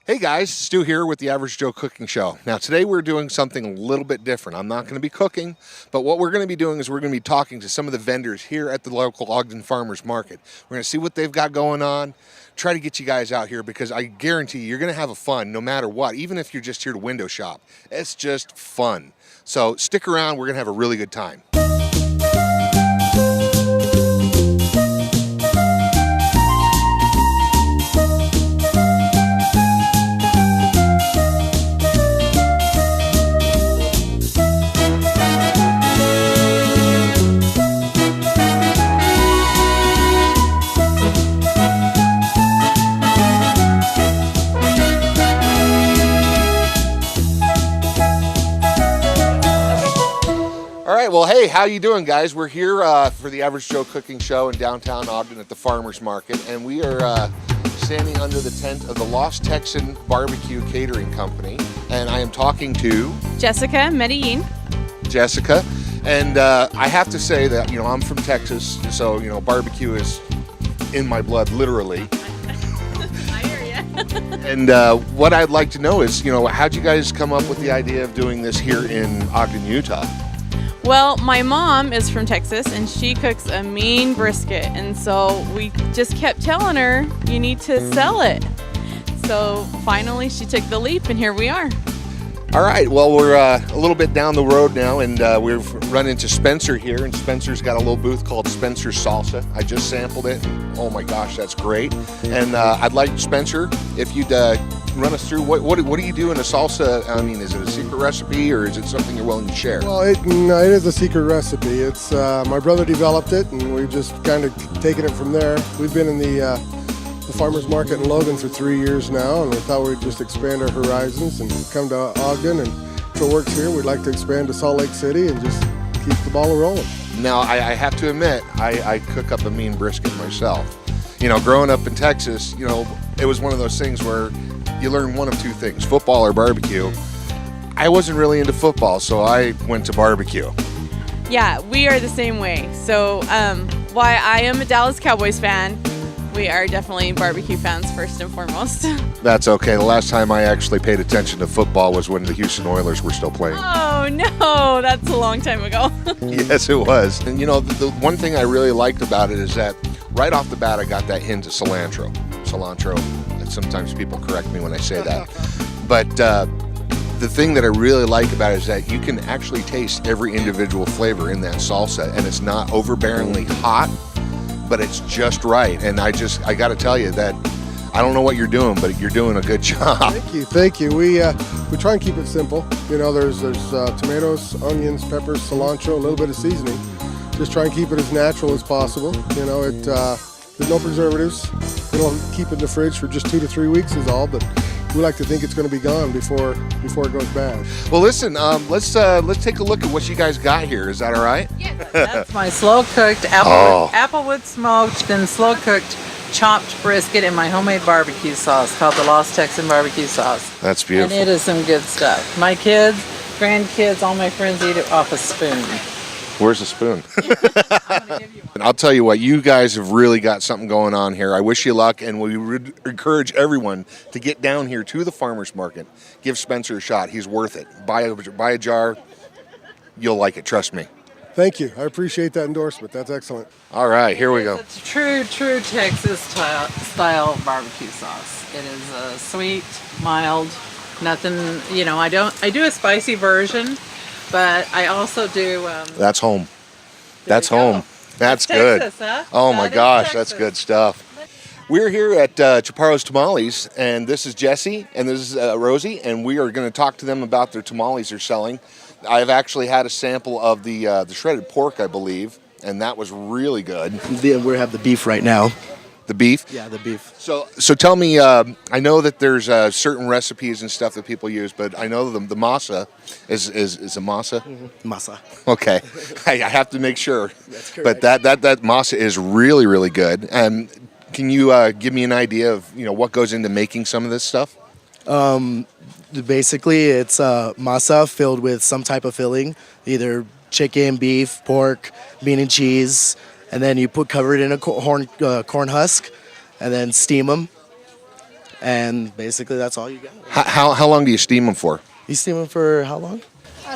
Hey guys, Stu here with the Average Joe Cooking Show. Now today we're doing something a little bit different. I'm not going to be cooking, but what we're going to be doing is we're going to be talking to some of the vendors here at the local Ogden Farmers Market. We're going to see what they've got going on, try to get you guys out here because I guarantee you're going to have a fun no matter what, even if you're just here to window shop. It's just fun. So stick around, we're going to have a really good time. Well, hey, how you doing, guys? We're here for the Average Joe Cooking Show in downtown Ogden at the Farmers Market, and we are standing under the tent of the Lost Texan BBQ Catering Company, and I am talking to Jessica Medellin. Jessica, and I have to say that, you know, I'm from Texas, so, you know, barbecue is in my blood, literally. I hear you. And what I'd like to know is, you know, how'd you guys come up with the idea of doing this here in Ogden, Utah? Well, my mom is from Texas and she cooks a mean brisket, and so we just kept telling her, you need to sell it. So finally she took the leap and here we are. All right, well, we're a little bit down the road now, and we've run into Spencer here, and Spencer's got a little booth called Spencer's Salsa. I just sampled it. Oh my gosh, that's great. And I'd like, Spencer, if you'd run us through what do you do in a salsa? I mean, is it a secret recipe or is it something you're willing to share? Well, it is a secret recipe. It's my brother developed it, and we've just kind of taken it from there. We've been in the farmers market in Logan for 3 years now, and we thought we'd just expand our horizons and come to Ogden. And if it works here, we'd like to expand to Salt Lake City and just keep the ball rolling. Now, I have to admit, I cook up a mean brisket myself. You know, growing up in Texas, you know, it was one of those things where you learn one of two things, football or barbecue. I wasn't really into football, so I went to barbecue. Yeah, we are the same way. So why I am a Dallas Cowboys fan, we are definitely barbecue fans first and foremost. That's okay. The last time I actually paid attention to football was when the Houston Oilers were still playing. Oh no, that's a long time ago. Yes, it was. And you know, the one thing I really liked about it is that right off the bat I got that hint of cilantro. Sometimes people correct me when I say that. But the thing that I really like about it is that you can actually taste every individual flavor in that salsa, and it's not overbearingly hot, but it's just right. And I got to tell you that I don't know what you're doing, but you're doing a good job. Thank you. We try and keep it simple. You know, there's tomatoes, onions, peppers, cilantro, a little bit of seasoning. Just try and keep it as natural as possible. You know, there's no preservatives. We don't keep it in the fridge for just 2 to 3 weeks is all, but we like to think it's going to be gone before it goes bad. Well, listen, let's take a look at what you guys got here. Is that all right? Yes. That's my slow-cooked applewood smoked, then slow-cooked chopped brisket in my homemade barbecue sauce called the Lost Texan BBQ Sauce. That's beautiful. And it is some good stuff. My kids, grandkids, all my friends eat it off a spoon. Where's the spoon? I'm gonna give you one. And I'll tell you what, you guys have really got something going on here. I wish you luck, and we would encourage everyone to get down here to the farmers market. Give Spencer a shot. He's worth it. Buy a jar. You'll like it. Trust me. Thank you. I appreciate that endorsement. That's excellent. All right, here we go. It's a true Texas style barbecue sauce. It is sweet, mild, nothing, you know, I do a spicy version, but I also do... That's home. That's you go. home. That's good. Texas, huh? Oh my gosh, Texas. that's good stuff. We're here at Chaparro's Tamales, and this is Jesse, and this is Rosie, and we are going to talk to them about their tamales they're selling. I've actually had a sample of the shredded pork, I believe, and that was really good. We have the beef right now. The beef? Yeah, the beef. So tell me, I know that there's certain recipes and stuff that people use, but I know the masa is a masa? Mm-hmm. Masa. Okay. I have to make sure. That's correct. But that masa is really, really good. And can you give me an idea of, you know, what goes into making some of this stuff? Basically, it's masa filled with some type of filling, either chicken, beef, pork, bean and cheese, and then you cover it in a corn husk, and then steam them. and basically that's all you got. How long do you steam them for? You steam them for how long?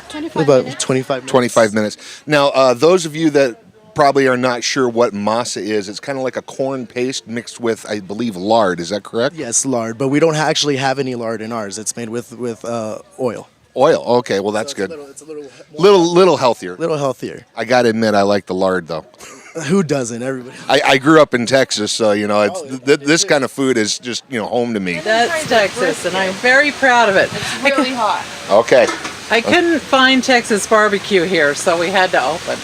25 About minutes. 25 minutes. 25 minutes. Now, those of you that probably are not sure what masa is, it's kind of like a corn paste mixed with, I believe, lard. Is that correct? Yes, lard, but we don't actually have any lard in ours. It's made with oil. Oil. Okay, well that's good. It's a little Little healthier. little healthier. I gotta admit, I like the lard though. Who doesn't? Everybody. I grew up in Texas, so it's this kind of food is just home to me. That's Texas, and I'm very proud of it. It's really hot. Okay. I couldn't find Texas barbecue here, so we had to open.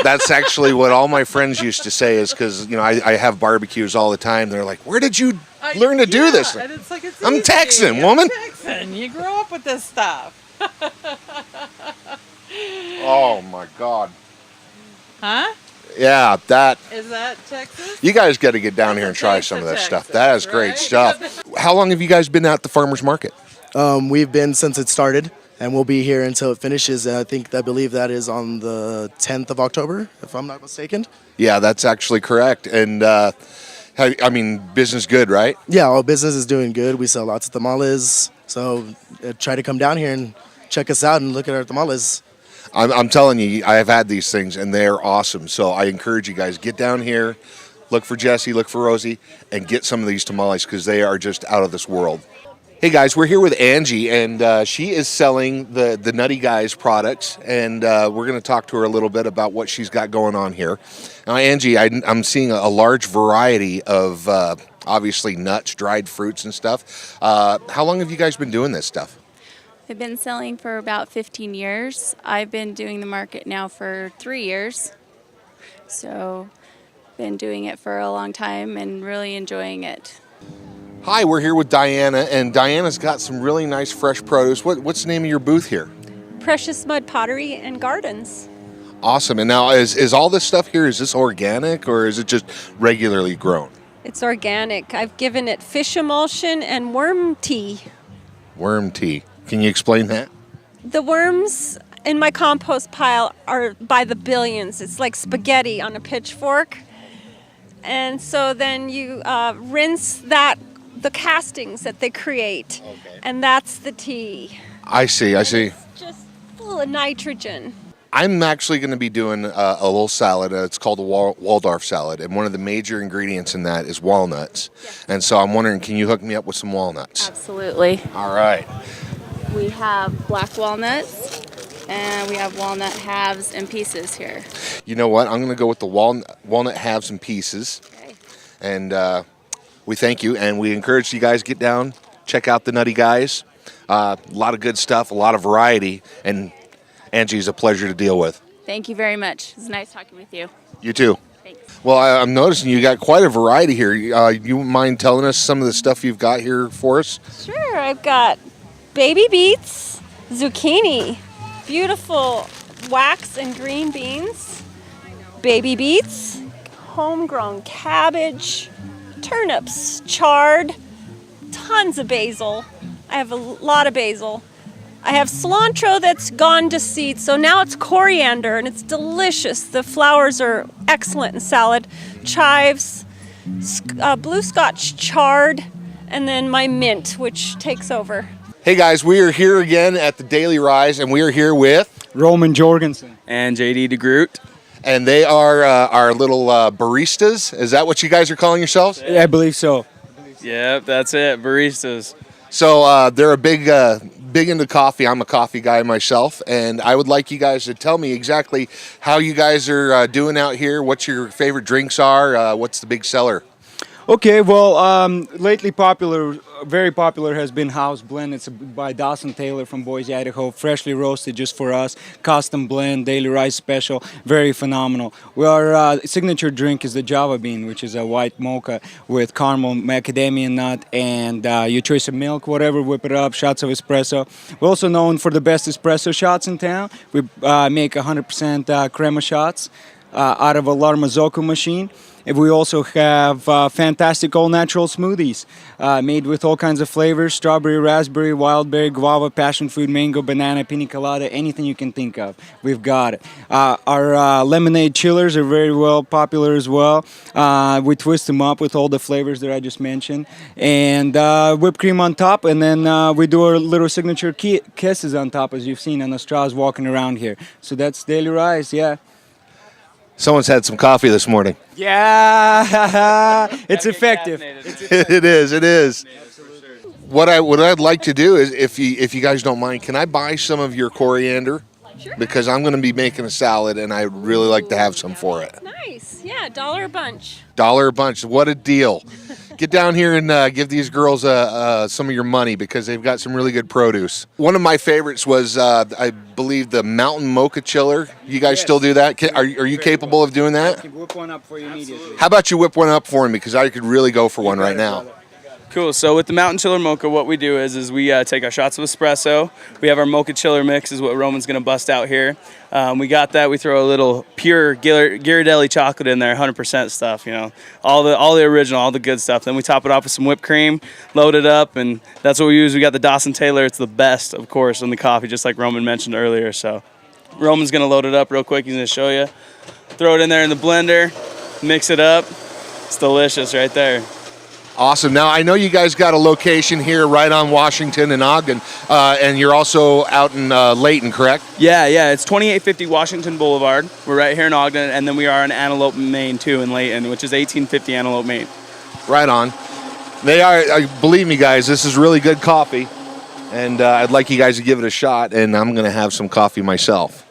That's actually what all my friends used to say is because I have barbecues all the time. They're like, "Where did you learn to do this?" And it's like, it's I'm easy. Texan, I'm woman. Texan. You grew up with this stuff. Oh my God. Huh? Yeah, Is that Texas? you guys got to get down here and That's a try taste some of of this stuff. Texas, That is great right? stuff. How long have you guys been at the farmers market? We've been since it started, and we'll be here until it finishes. I believe that is on the 10th of October, if I'm not mistaken. Yeah, that's actually correct. And business good, right? Yeah, our business is doing good. We sell lots of tamales, so try to come down here and check us out and look at our tamales. I'm telling you, I have had these things and they're awesome. So I encourage you guys, get down here, look for Jesse, look for Rosie, and get some of these tamales because they are just out of this world. Hey guys, we're here with Angie, and she is selling the Nutty Guys products, and we're going to talk to her a little bit about what she's got going on here. Now, Angie, I'm seeing a large variety of obviously nuts, dried fruits, and stuff. How long have you guys been doing this stuff? I've been selling for about 15 years. I've been doing the market now for 3 years. So, been doing it for a long time and really enjoying it. Hi, we're here with Diana, and Diana's got some really nice fresh produce. What's the name of your booth here? Precious Mud Pottery and Gardens. Awesome. And now, is all this stuff here, is this organic or is it just regularly grown? It's organic. I've given it fish emulsion and worm tea. Worm tea. Can you explain that? The worms in my compost pile are by the billions. It's like spaghetti on a pitchfork. And so then you rinse the castings that they create. Okay. And that's the tea. I see. It's just full of nitrogen. I'm actually going to be doing a little salad. It's called a Waldorf salad, and one of the major ingredients in that is walnuts. Yes. And so I'm wondering, can you hook me up with some walnuts? Absolutely. All right. We have black walnuts and we have walnut halves and pieces here. You know what? I'm going to go with the walnut halves and pieces. Okay. And we thank you, and we encourage you guys get down, check out the Nutty Guys. A lot of good stuff, a lot of variety, and Angie's a pleasure to deal with. Thank you very much. It's nice talking with you. You too. Thanks. Well, I'm noticing you got quite a variety here. You mind telling us some of the stuff you've got here for us? Sure, I've got baby beets, zucchini, beautiful wax and green beans, baby beets, homegrown cabbage, turnips, chard, tons of basil. I have a lot of basil. I have cilantro that's gone to seed, so now it's coriander and it's delicious. The flowers are excellent in salad. Chives, blue Scotch chard, and then my mint, which takes over. Hey guys, we are here again at the Daily Rise, and we are here with Roman Jorgensen and JD DeGroot. and they are our little baristas. Is that what you guys are calling yourselves? I believe so. Yep, that's it. Baristas. So they're a big into coffee. I'm a coffee guy myself, and I would like you guys to tell me exactly how you guys are doing out here, what your favorite drinks are, what's the big seller. Okay, well, lately very popular has been House Blend. It's by Dawson Taylor from Boise, Idaho. Freshly roasted just for us. Custom blend, daily rice special. Very phenomenal. Our signature drink is the Java Bean, which is a white mocha with caramel, macadamia nut, and your choice of milk, whatever, whip it up, shots of espresso. We're also known for the best espresso shots in town. We make 100% crema shots out of a Larmazoku machine. And we also have fantastic all-natural smoothies made with all kinds of flavors: strawberry, raspberry, wild berry, guava, passion fruit, mango, banana, pina colada, anything you can think of. We've got it. Our lemonade chillers are very well popular as well. We twist them up with all the flavors that I just mentioned. And whipped cream on top, and then we do our little signature kisses on top, as you've seen on the straws walking around here. So that's Daily Rise, yeah. Someone's had some coffee this morning. Yeah, it's effective. It is. What I'd like to do is, if you guys don't mind, can I buy some of your coriander? Sure. Because I'm going to be making a salad, and I'd really like to have some for it. Nice. Yeah, $1 a bunch. $1 a bunch. What a deal. Get down here and give these girls some of your money, because they've got some really good produce. One of my favorites was, I believe, the Mountain Mocha Chiller. You guys still do that? Are you capable of doing that? I can whip one up for you immediately. How about you whip one up for me, because I could really go for one right now. Cool. So with the Mountain Chiller Mocha, what we do is we take our shots of espresso. We have our Mocha Chiller mix, is what Roman's going to bust out here. We got that. We throw a little pure Ghirardelli chocolate in there, 100% stuff. You know, all the original, all the good stuff. Then we top it off with some whipped cream, load it up, and that's what we use. We got the Dawson Taylor. It's the best, of course, in the coffee, just like Roman mentioned earlier. So Roman's going to load it up real quick. He's going to show you. Throw it in there in the blender, mix it up. It's delicious right there. Awesome. Now, I know you guys got a location here right on Washington and Ogden, and you're also out in Layton, correct? Yeah, it's 2850 Washington Boulevard. We're right here in Ogden, and then we are in Antelope, Maine, too, in Layton, which is 1850 Antelope, Maine. Right on. They are, believe me, guys, this is really good coffee, and I'd like you guys to give it a shot, and I'm going to have some coffee myself.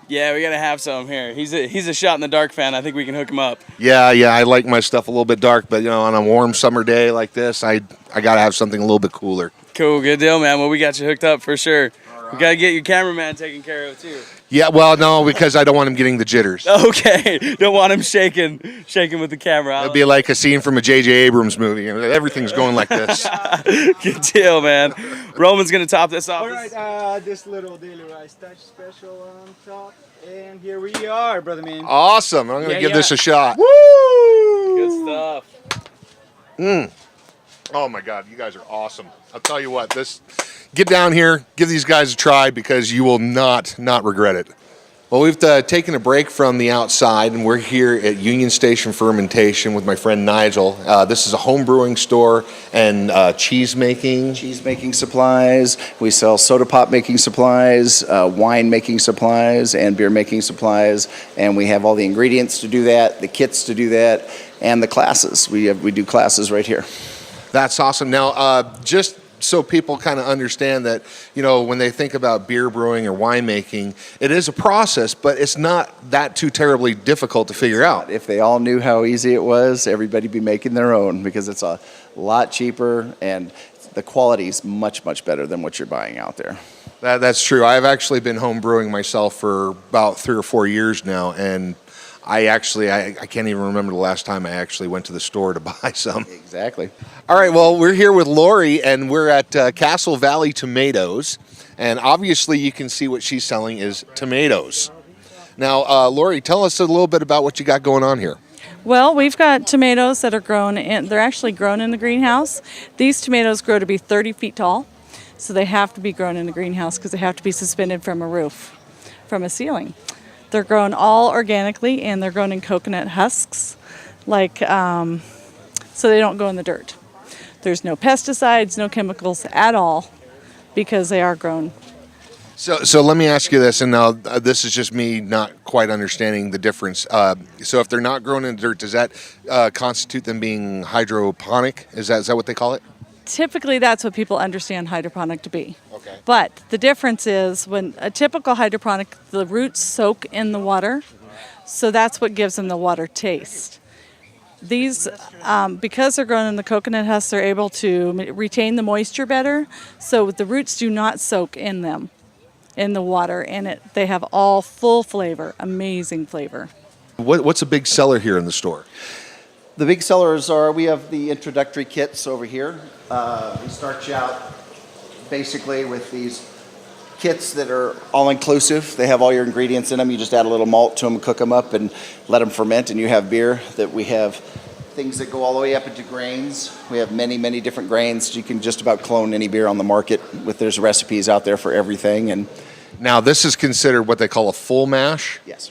Yeah, we got to have some here. He's a shot in the dark fan. I think we can hook him up. Yeah, I like my stuff a little bit dark, but, on a warm summer day like this, I got to have something a little bit cooler. Cool, good deal, man. Well, we got you hooked up for sure. Right. We got to get your cameraman taken care of, too. Yeah, well, no, because I don't want him getting the jitters. Okay, don't want him shaking with the camera. It'd be like a scene from a J.J. Abrams movie. Everything's going like this. Good deal, man. Roman's going to top this off. All right, this little Daily Rise touch special on top. And here we are, brother man. Awesome. I'm going to give this a shot. Woo! Good stuff. Oh, my God. You guys are awesome. I'll tell you what. Get down here. Give these guys a try, because you will not regret it. Well, we've taken a break from the outside, and we're here at Union Station Fermentation with my friend Nigel. This is a home brewing store and cheese making supplies. We sell soda pop making supplies, wine making supplies, and beer making supplies. And we have all the ingredients to do that, the kits to do that, and the classes. We do classes right here. That's awesome. Now, just so people kind of understand that, when they think about beer brewing or winemaking, it is a process, but it's not that too terribly difficult to figure out. If they all knew how easy it was, everybody'd be making their own, because it's a lot cheaper and the quality is much, much better than what you're buying out there. That's true. I've actually been home brewing myself for about 3 or 4 years now, and I can't even remember the last time I actually went to the store to buy some. Exactly. All right, well, we're here with Lori, and we're at Castle Valley Tomatoes, and obviously you can see what she's selling is tomatoes. Now, Lori, tell us a little bit about what you got going on here. Well, we've got tomatoes that are grown, they're actually grown in the greenhouse. These tomatoes grow to be 30 feet tall, so they have to be grown in the greenhouse because they have to be suspended from a roof, from a ceiling. They're grown all organically, and they're grown in coconut husks, so they don't go in the dirt. There's no pesticides, no chemicals at all, because they are grown. So let me ask you this, and now this is just me not quite understanding the difference. So if they're not grown in dirt, does that constitute them being hydroponic? Is that what they call it? Typically, that's what people understand hydroponic to be. Okay. But the difference is, when a typical hydroponic, the roots soak in the water, so that's what gives them the water taste. These, because they're grown in the coconut husk, they're able to retain the moisture better, so the roots do not soak in them, in the water, and they have all full flavor, amazing flavor. What's a big seller here in the store? The big sellers we have the introductory kits over here. We start you out basically with these kits that are all-inclusive. They have all your ingredients in them. You just add a little malt to them, cook them up, and let them ferment, and you have beer. That we have things that go all the way up into grains. We have many, many different grains. You can just about clone any beer on the market. There's recipes out there for everything. And Now, this is considered what they call a full mash. yes.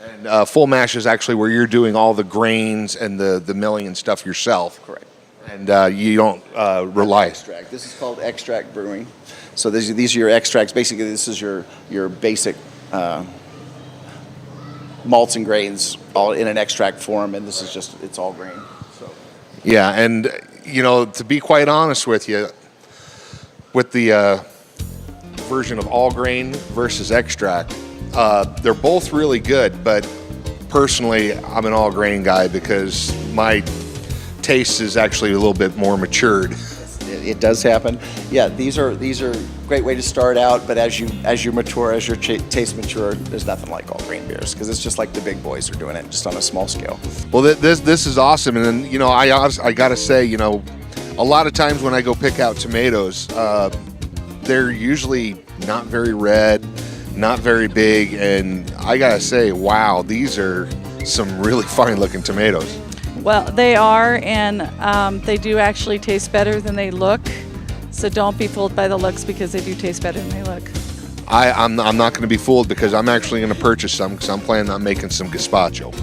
And full mash is actually where you're doing all the grains and the milling and stuff yourself. Correct. And you don't rely. Extract. This is called extract brewing. So these are your extracts. Basically, this is your basic malts and grains all in an extract form, and this is just, it's all grain. So. Yeah, and to be quite honest with you, with the version of all grain versus extract, they're both really good, but personally, I'm an all grain guy because my taste is actually a little bit more matured. It does happen. Yeah, these are a great way to start out, but as you mature, as your taste mature, there's nothing like all grain beers because it's just like the big boys are doing it, just on a small scale. Well, this is awesome, and then I gotta say, a lot of times when I go pick out tomatoes, they're usually not very red, not very big, and I gotta say, wow, these are some really fine looking tomatoes. Well, they are, and they do actually taste better than they look. So don't be fooled by the looks because they do taste better than they look. I'm not going to be fooled because I'm actually going to purchase some because I'm planning on making some gazpacho.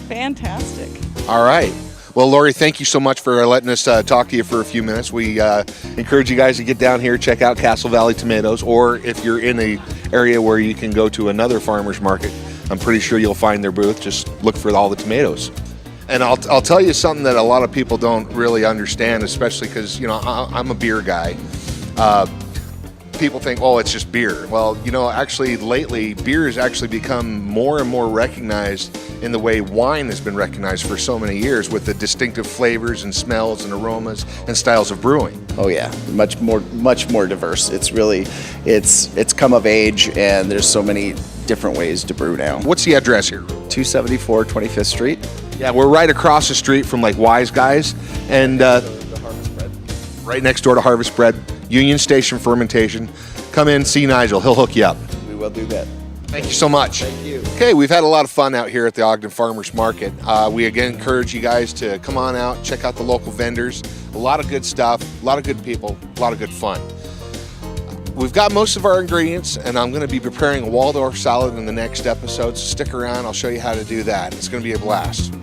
Fantastic. All right. Well, Lori, thank you so much for letting us talk to you for a few minutes. We encourage you guys to get down here, check out Castle Valley Tomatoes, or if you're in an area where you can go to another farmer's market, I'm pretty sure you'll find their booth. Just look for all the tomatoes. And I'll tell you something that a lot of people don't really understand, especially because, I'm a beer guy. People think, oh, it's just beer. Well, actually lately, beer has actually become more and more recognized in the way wine has been recognized for so many years with the distinctive flavors and smells and aromas and styles of brewing. Oh yeah, much more diverse. It's come of age, and there's so many different ways to brew now. What's the address here? 274 25th Street. Yeah, we're right across the street from Wise Guys, and right next door to Harvest Bread, Union Station Fermentation. Come in, see Nigel. He'll hook you up. We will do that. Thank you so much. Thank you. Okay, we've had a lot of fun out here at the Ogden Farmers Market. We again encourage you guys to come on out, check out the local vendors. A lot of good stuff, a lot of good people, a lot of good fun. We've got most of our ingredients, and I'm going to be preparing a Waldorf salad in the next episode, so stick around. I'll show you how to do that. It's going to be a blast.